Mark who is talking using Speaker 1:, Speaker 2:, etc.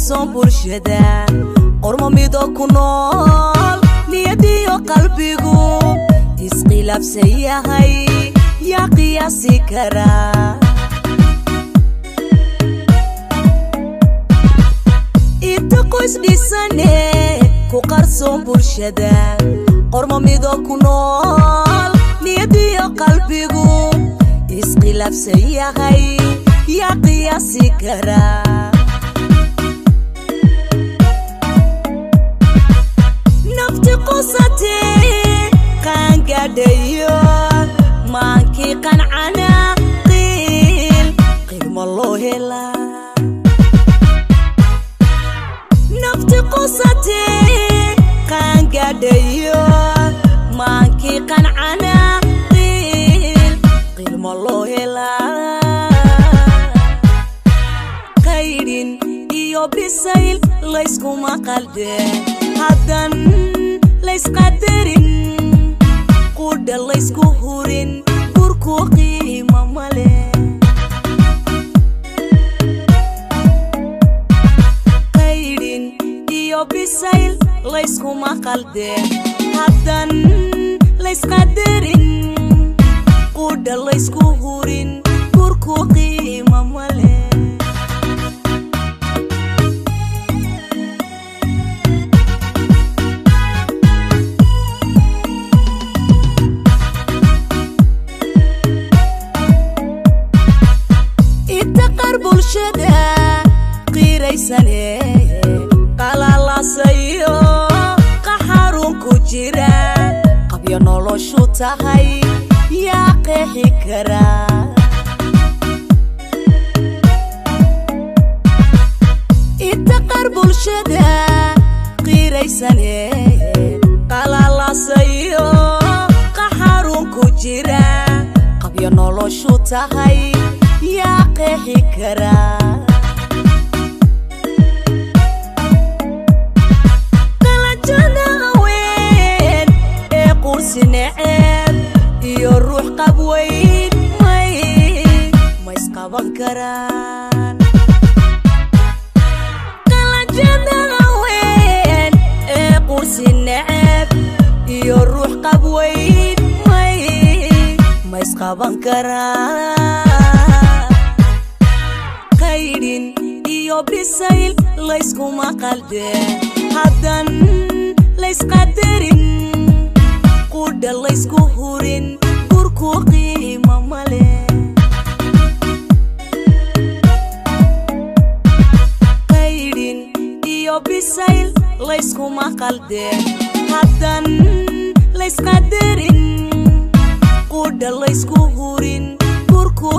Speaker 1: qarsoon bulshada qormo mido ku nool niyadiyo qalbigu isqilaafsan yahay yaa qiyaasi kara inta qoys dhisane ku qarsoon bulshada qormo mido ku nool niyadiyo qalbigu isqilaafsan yahay yaa qiyaasi kara nafti qusati qaangadhayo maankii qancana qiilma loo helaa nafti qusati qaangadhayo maankii qancana qiilma loo helaa qaydhin iyo bisayl layskuma qaldeen haddan laysqadarin qudha laysku hurin gurku qiimo male qaydhin iyo bisayl layskuma qaldeen haddan laysqadarin qudha laysku hurin gurku qiimo male bulshada qiiraysane qalalasayo qaxarun ku jira qabyo noloshu tahay yaa qeexi kara inta qaar bulshada qiiraysane qalalasayo qaxarun ku jira qabyo noloshu tahay yaa qeexi kara qalajada haween ee qursi neceb iyo ruux qabweyn ma isqaban karaan qalajada haween ee qursi neceb iyo ruux qabweyn ma isqaban karaan qaydhin iyo bisayl layskuma qaldeen haddan laysqadarin qudha laysku hurin gurku qiimo male qaydhin iyo bisayl layskuma qaldeen haddan laysqadarin qudha laysku hurin gurku